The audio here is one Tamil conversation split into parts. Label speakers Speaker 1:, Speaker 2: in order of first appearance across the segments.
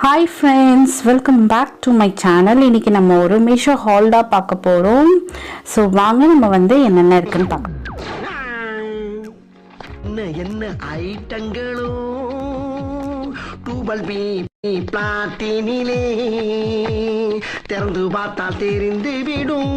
Speaker 1: Hi friends, welcome back to my channel. இன்னைக்கு நம்ம ஒரு Meesho haul தான் பார்க்க போறோம். சோ வாங்க நம்ம வந்து என்னென்ன இருக்குன்னு பார்க்கலாம்.
Speaker 2: என்ன ஐட்டங்களோ டூபல் பி பிளாட்டினிலே திறந்து பார்த்தால் தெரிந்து விடும்.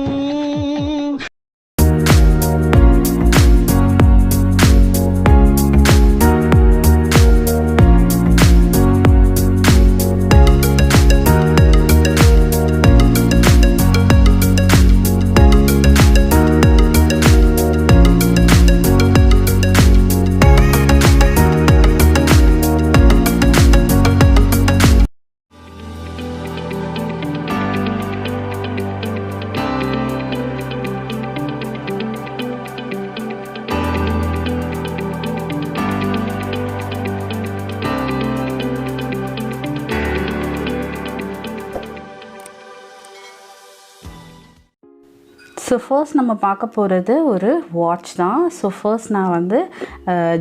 Speaker 1: ஸோ ஃபர்ஸ்ட் நம்ம பார்க்க போகிறது ஒரு வாட்ச் தான். ஸோ ஃபர்ஸ்ட் நான் வந்து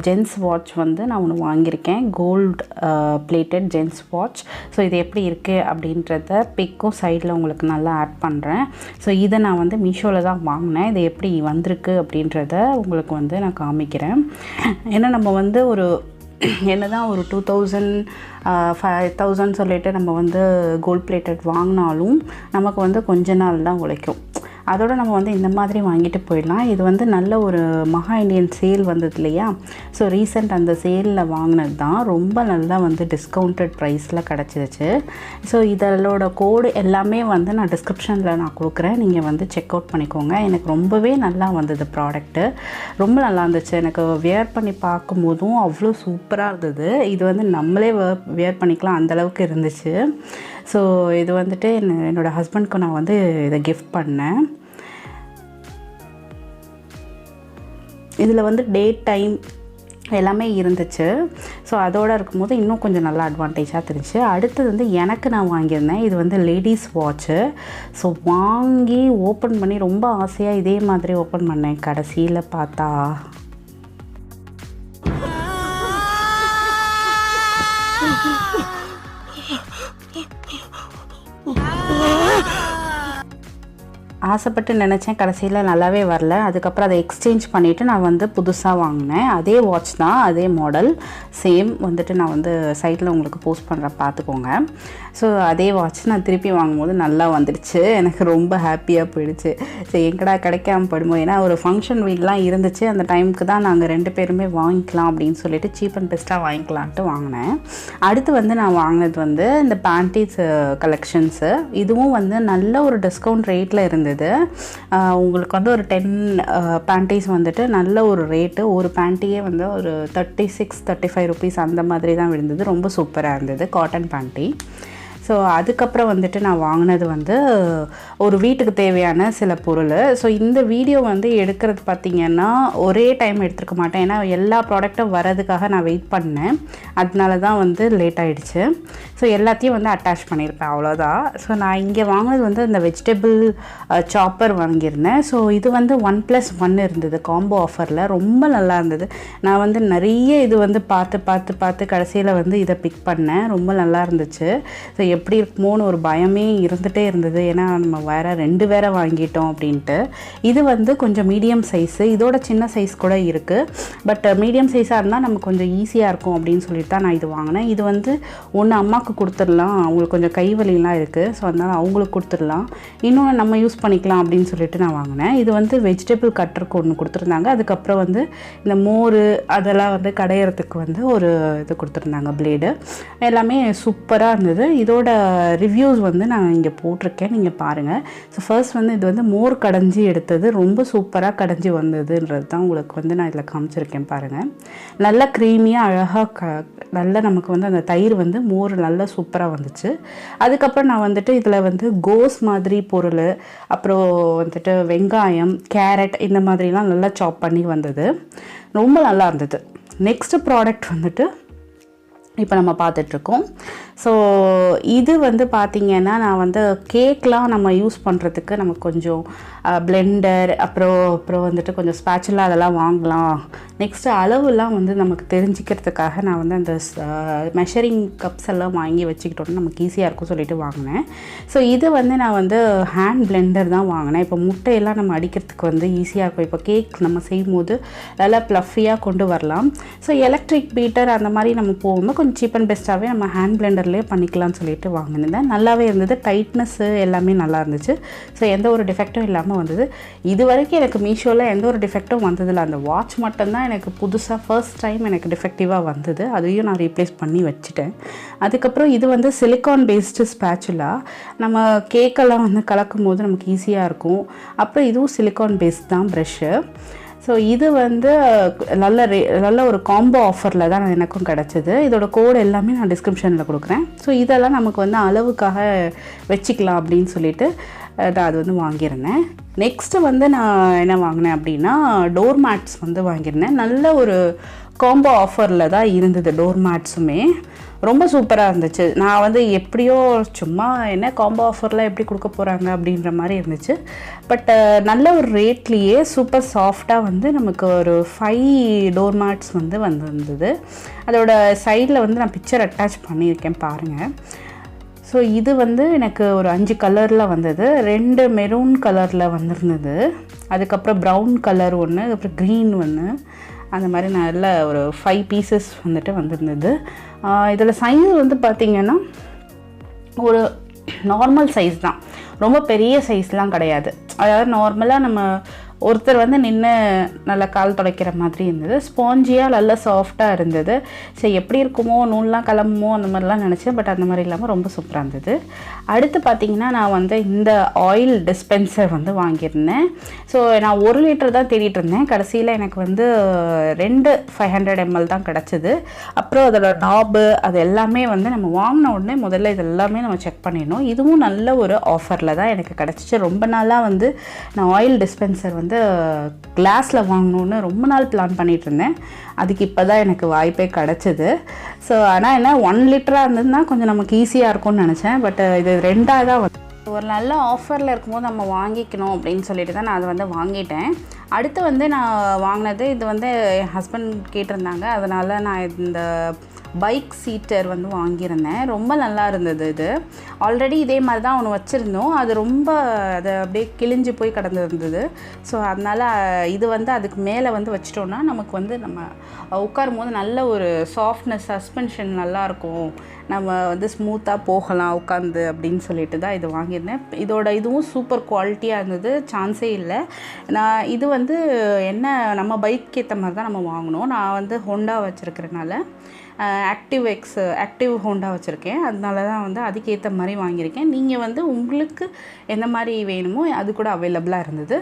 Speaker 1: ஜென்ஸ் வாட்ச் வந்து நான் ஒன்று வாங்கியிருக்கேன், gold plated gents watch. So இது எப்படி இருக்குது அப்படின்றத பிக்கும் சைடில் உங்களுக்கு நல்லா ஆட் பண்ணுறேன். ஸோ இதை நான் வந்து மீஷோவில் தான் வாங்கினேன். இது எப்படி வந்திருக்கு அப்படின்றத உங்களுக்கு வந்து நான் காமிக்கிறேன். ஏன்னா நம்ம வந்து ஒரு என்ன தான் ஒரு 2000 5000 சொல்லிட்டு நம்ம வந்து கோல்ட் பிளேட்டட் வாங்கினாலும் நமக்கு வந்து கொஞ்ச நாள் தான் உழைக்கும். அதோடு நம்ம வந்து இந்த மாதிரி வாங்கிட்டு போயிடலாம். இது வந்து நல்ல ஒரு மகா இண்டியன் சேல் வந்தது இல்லையா? ஸோ ரீசெண்ட் அந்த சேலில் வாங்கினது தான். ரொம்ப நல்லா வந்து டிஸ்கவுண்டட் ப்ரைஸில் கிடச்சிருச்சு. ஸோ இதோட கோடு எல்லாமே வந்து நான் டிஸ்கிரிப்ஷனில் நான் கொடுக்குறேன், நீங்கள் வந்து செக் அவுட் பண்ணிக்கோங்க. எனக்கு ரொம்பவே நல்லா வந்தது ப்ராடக்ட்டு, ரொம்ப நல்லா இருந்துச்சு. எனக்கு வியர் பண்ணி பார்க்கும்போதும் அவ்வளோ சூப்பராக இருந்தது. இது வந்து நம்மளே வியர் பண்ணிக்கலாம் அந்தளவுக்கு இருந்துச்சு. ஸோ இது வந்துட்டு என்னோடய ஹஸ்பண்ட்க்கு நான் வந்து இதை கிஃப்ட் பண்ணேன். இதில் வந்து டேட் டைம் எல்லாமே இருந்துச்சு. ஸோ அதோடு இருக்கும்போது இன்னும் கொஞ்சம் நல்லா அட்வான்டேஜாக தெரிஞ்சு. அடுத்தது வந்து எனக்கு நான் வாங்கியிருந்தேன், இது வந்து லேடிஸ் வாட்ச்சு. ஸோ வாங்கி ஓப்பன் பண்ணி ரொம்ப ஆசையாக இதே மாதிரி ஓப்பன் பண்ணேன். கடைசியில் பார்த்தா ஆசைப்பட்டு நினச்சேன், கடைசியில் நல்லாவே வரல. அதுக்கப்புறம் அதை எக்ஸ்சேஞ்ச் பண்ணிவிட்டு நான் வந்து புதுசாக வாங்கினேன். அதே வாட்ச் தான், அதே மாடல் சேம் வந்துட்டு நான் வந்து சைட்டில் உங்களுக்கு போஸ்ட் பண்ணுறேன், பார்த்துக்கோங்க. ஸோ அதே வாட்ச் நான் திருப்பி வாங்கும்போது நல்லா வந்துடுச்சு. எனக்கு ரொம்ப ஹாப்பியாக போயிடுச்சு. ஸோ எங்கடா கிடைக்காம போயிடுமோ, ஏன்னா ஒரு ஃபங்க்ஷன் வீடெலாம் இருந்துச்சு. அந்த டைமுக்கு தான் நாங்கள் 2 பேருமே வாங்கிக்கலாம் அப்படின்னு சொல்லிட்டு சீப் அண்ட் பெஸ்ட்டாக வாங்கிக்கலான்ட்டு வாங்கினேன். அடுத்து வந்து நான் வாங்கினது வந்து இந்த பேண்டீஸ் கலெக்ஷன்ஸு. இதுவும் வந்து நல்ல ஒரு டிஸ்கவுண்ட் ரேட்டில் இருந்தது. உங்களுக்கு வந்து ஒரு 10 பேண்டீஸ் வந்துட்டு நல்ல ஒரு ரேட்டு. ஒரு பேண்டியே வந்து ஒரு 36-35 ருபீஸ் அந்த மாதிரி தான் விழுந்தது. ரொம்ப சூப்பராக இருந்தது, காட்டன் பேண்டி. ஸோ அதுக்கப்புறம் வந்துட்டு நான் வாங்கினது வந்து ஒரு வீட்டுக்கு தேவையான சில பொருள். ஸோ இந்த வீடியோ வந்து எடுக்கிறது பார்த்திங்கன்னா ஒரே டைம் எடுத்துருக்க மாட்டேன், ஏன்னா எல்லா ப்ராடக்ட்டும் வரதுக்காக நான் வெயிட் பண்ணேன். அதனால தான் வந்து லேட் ஆகிடுச்சு. ஸோ எல்லாத்தையும் வந்து அட்டாச் பண்ணியிருப்பேன், அவ்வளோதான். ஸோ நான் இங்கே வாங்கினது வந்து இந்த வெஜிடபிள் சாப்பர் வாங்கியிருந்தேன். ஸோ இது வந்து 1+1 இருந்தது காம்போ ஆஃபரில், ரொம்ப நல்லா இருந்தது. நான் வந்து நிறைய இது வந்து பார்த்து கடைசியில் வந்து இதை பிக் பண்ணேன். ரொம்ப நல்லா இருந்துச்சு. ஸோ எப்படி இருக்குமோன்னு ஒரு பயமே இருந்துகிட்டே இருந்தது, ஏன்னா நம்ம வேறு வாங்கிட்டோம் அப்படின்ட்டு. இது வந்து கொஞ்சம் மீடியம் சைஸு, இதோட சின்ன சைஸ் கூட இருக்குது. பட் மீடியம் சைஸாக இருந்தால் நமக்கு கொஞ்சம் ஈஸியாக இருக்கும் அப்படின்னு சொல்லிட்டு தான் நான் இது வாங்கினேன். இது வந்து ஒன்று அம்மாவுக்கு கொடுத்துடலாம், அவங்களுக்கு கொஞ்சம் கை வலிலாம் இருக்குது. ஸோ அதனால் அவங்களுக்கு கொடுத்துடலாம், இன்னொன்று நம்ம யூஸ் பண்ணிக்கலாம் அப்படின்னு சொல்லிட்டு நான் வாங்கினேன். இது வந்து வெஜிடபிள் கட்டருக்கு ஒன்று கொடுத்துருந்தாங்க. அதுக்கப்புறம் வந்து இந்த மோர் அதெல்லாம் வந்து கடையிறதுக்கு வந்து ஒரு இது கொடுத்துருந்தாங்க, பிளேடு. எல்லாமே சூப்பராக இருந்தது. இதோட ரிவ்யூஸ் வந்து நான் இங்கே போட்டிருக்கேன், நீங்கள் பாருங்கள். ஸோ ஃபர்ஸ்ட் வந்து இது வந்து மோர் கடைஞ்சி எடுத்தது, ரொம்ப சூப்பராக கடைஞ்சி வந்ததுன்றது தான் உங்களுக்கு வந்து நான் இதில் காமிச்சிருக்கேன், பாருங்கள். நல்லா க்ரீமியாக அழகாக நல்லா நமக்கு வந்து அந்த தயிர் வந்து மோர் நல்லா சூப்பராக வந்துச்சு. அதுக்கப்புறம் நான் வந்துட்டு இதில் வந்து கோஸ் மாதிரி பொருள், அப்புறம் வந்துட்டு வெங்காயம், கேரட் இந்த மாதிரிலாம் நல்லா சாப் பண்ணி வந்தது, ரொம்ப நல்லா இருந்தது. நெக்ஸ்ட்டு ப்ராடக்ட் வந்துட்டு இப்போ நம்ம பார்த்துட்ருக்கோம். ஸோ இது வந்து பார்த்திங்கன்னா நான் வந்து கேக்லாம் நம்ம யூஸ் பண்ணுறதுக்கு நமக்கு கொஞ்சம் பிளெண்டர் அப்புறம் வந்துட்டு கொஞ்சம் ஸ்பேச்சுலா அதெல்லாம் வாங்கலாம். நெக்ஸ்ட்டு அளவுலாம் வந்து நமக்கு தெரிஞ்சுக்கிறதுக்காக நான் வந்து அந்த மெஷரிங் கப்ஸ் எல்லாம் வாங்கி வச்சுக்கிட்டோன்னா நமக்கு ஈஸியாக இருக்கும் சொல்லிட்டு வாங்கினேன். ஸோ இது வந்து நான் வந்து ஹேண்ட் பிளெண்டர் தான் வாங்கினேன். இப்போ முட்டையெல்லாம் நம்ம அடிக்கிறதுக்கு வந்து ஈஸியாக இருக்கும். இப்போ கேக் நம்ம செய்யும் போது நல்லா ப்ளஃபியாக கொண்டு வரலாம். ஸோ எலக்ட்ரிக் பீட்டர் அந்த மாதிரி நம்ம போகும்போது கொஞ்சம் சீப் அண்ட் பெஸ்ட்டாகவே நம்ம ஹேண்ட் பிளெண்டர்லேயே பண்ணிக்கலாம்னு சொல்லிட்டு வாங்கினேன். நல்லாவே இருந்தது, டைட்னஸ்ஸு எல்லாமே நல்லா இருந்துச்சு. ஸோ எந்த ஒரு டிஃபெக்டும் இல்லாமல் வந்தது. இது வரைக்கும் எனக்கு மீஷோவில் எந்த ஒரு டிஃபெக்டும் வந்ததில்லை. அந்த வாட்ச் மட்டும்தான் எனக்கு புதுசாக ஃபர்ஸ்ட் டைம் எனக்கு டிஃபெக்டிவாக வந்தது. அதையும் நான் ரீப்ளேஸ் பண்ணி வச்சுட்டேன். அதுக்கப்புறம் இது வந்து சிலிக்கான் பேஸ்டு ஸ்பேச்சுலா. நம்ம கேக்கெல்லாம் வந்து கலக்கும் போது நமக்கு ஈஸியாக இருக்கும். அப்புறம் இதுவும் சிலிக்கான் பேஸ்ட் தான் ப்ரஷ்ஷு. ஸோ இது வந்து நல்ல ஒரு காம்போ ஆஃபரில் தான் எனக்கும் கிடச்சிது. இதோட கோடு எல்லாமே நான் டிஸ்கிரிப்ஷனில் கொடுக்குறேன். ஸோ இதெல்லாம் நமக்கு வந்து அளவுக்காக வச்சுக்கலாம் அப்படின்னு சொல்லிட்டு நான் அது வந்து வாங்கியிருந்தேன். நெக்ஸ்ட்டு வந்து நான் என்ன வாங்கினேன் அப்படின்னா டோர் மேட்ஸ் வந்து வாங்கியிருந்தேன். நல்ல ஒரு காம்போ ஆஃபரில் தான் இருந்தது. டோர் மேட்ஸுமே ரொம்ப சூப்பராக இருந்துச்சு. நான் வந்து எப்படியோ சும்மா என்ன காம்போ ஆஃபரில் எப்படி கொடுக்க போகிறாங்க அப்படின்ற மாதிரி இருந்துச்சு. பட் நல்ல ஒரு ரேட்லேயே சூப்பர் சாஃப்டாக வந்து நமக்கு ஒரு 5 டோர் மேட்ஸ் வந்து வந்திருந்தது. அதோட சைடில் வந்து நான் பிக்சர் அட்டாச் பண்ணியிருக்கேன் பாருங்கள். ஸோ இது வந்து எனக்கு ஒரு 5 கலரில் வந்தது. 2 மெரூன் கலரில் வந்திருந்தது. அதுக்கப்புறம் ப்ரௌன் கலர் ஒன்று, அப்புறம் க்ரீன் ஒன்று, அந்த மாதிரி நல்ல ஒரு 5 பீசஸ் வந்துட்டு வந்திருந்தது. இதில் சைஸ் வந்து பார்த்திங்கன்னா ஒரு நார்மல் சைஸ் தான், ரொம்ப பெரிய சைஸ்லாம் கிடையாது. அதாவது நார்மலாக நம்ம ஒருத்தர் வந்து நின்று நல்லா கால் துடைக்கிற மாதிரி இருந்தது. ஸ்பாஞ்சியாக நல்லா சாஃப்டாக இருந்தது. சரி எப்படி இருக்குமோ, நூல்லாம் கிளம்புமோ அந்த மாதிரிலாம் நினச்சேன். பட் அந்த மாதிரி இல்லாமல் ரொம்ப சூப்பராக இருந்தது. அடுத்து பார்த்திங்கன்னா நான் வந்து இந்த ஆயில் டிஸ்பென்சர் வந்து வாங்கியிருந்தேன். ஸோ நான் 1 லிட்டர் தான் தேடிட்டு இருந்தேன். கடைசியில் எனக்கு வந்து 2 500 ml தான் கிடச்சிது. அப்புறம் அதோட நாபு அது எல்லாமே வந்து நம்ம வாங்கின உடனே முதல்ல இது எல்லாமே நம்ம செக் பண்ணிடணும். இதுவும் நல்ல ஒரு ஆஃபரில் தான் எனக்கு கிடச்சிச்சு. ரொம்ப நாளாக வந்து நான் ஆயில் டிஸ்பென்சர் வந்து கிளாஸில் வாங்கணுன்னு ரொம்ப நாள் பிளான் பண்ணிகிட்டு இருந்தேன். அதுக்கு இப்போ தான் எனக்கு வாய்ப்பே கிடச்சிது. ஸோ ஆனால் என்ன 1 லிட்டராக இருந்ததுன்னா கொஞ்சம் நமக்கு ஈஸியாக இருக்கும்னு நினச்சேன். பட் இது 2ஆக தான் வந்து ஒரு நல்ல ஆஃபரில் இருக்கும்போது நம்ம வாங்கிக்கணும் அப்படின்னு சொல்லிட்டு தான் நான் அதை வந்து வாங்கிட்டேன். அடுத்து வந்து நான் வாங்கினது இது வந்து என் ஹஸ்பண்ட் கேட்டிருந்தாங்க. அதனால் நான் இந்த பைக் சீட்டர் வந்து வாங்கியிருந்தேன். ரொம்ப நல்லா இருந்தது. இது ஆல்ரெடி இதே மாதிரி தான் ஒன்று வச்சுருந்தோம். அது அது அப்படியே கிழிஞ்சு போய் கிடந்துருந்தது. ஸோ அதனால் இது வந்து அதுக்கு மேலே வந்து வச்சிட்டோன்னா நமக்கு வந்து நம்ம உட்காரும் போது நல்ல ஒரு சாஃப்ட்னஸ், சஸ்பென்ஷன் நல்லாயிருக்கும், நம்ம வந்து ஸ்மூத்தாக போகலாம் உட்காந்து அப்படின்னு சொல்லிட்டு தான் இது வாங்கியிருந்தேன். இதுவும் சூப்பர் குவாலிட்டியாக இருந்தது, சான்ஸே இல்லை. நான் இது வந்து என்ன நம்ம பைக் ஏற்ற மாதிரி தான் நம்ம வாங்கினோம். நான் வந்து ஹோண்டா வச்சுருக்கிறனால ஆக்டிவ் ஹோண்டா வச்சுருக்கேன். அதனால தான் வந்து அதுக்கேற்ற மாதிரி வாங்கியிருக்கேன். நீங்கள் வந்து உங்களுக்கு எந்த மாதிரி வேணுமோ அது கூட அவைலபிளாக இருந்தது.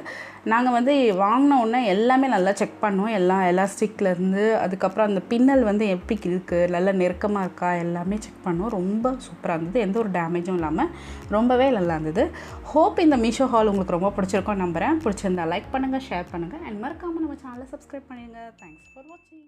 Speaker 1: நாங்கள் வந்து வாங்கின உடனே எல்லாமே நல்லா செக் பண்ணோம். எல்லாம் எலாஸ்டிக்லேருந்து அதுக்கப்புறம் அந்த பின்னல் வந்து எப்படி இருக்குது, நல்லா நெருக்கமாக இருக்கா, எல்லாமே செக் பண்ணோம். ரொம்ப சூப்பராக இருந்தது. எந்த ஒரு டேமேஜும் இல்லாமல் ரொம்பவே நல்லா இருந்தது. ஹோப் இந்த மீஷோ ஹால் உங்களுக்கு ரொம்ப பிடிச்சிருக்கோன்னு நம்புகிறேன். பிடிச்சிருந்தா லைக் பண்ணுங்கள், ஷேர் பண்ணுங்கள், அண்ட் மறக்காமல் நம்ம சேனலை சப்ஸ்கிரைப் பண்ணிடுங்க. தேங்க்ஸ் ஃபார் வாட்சிங்.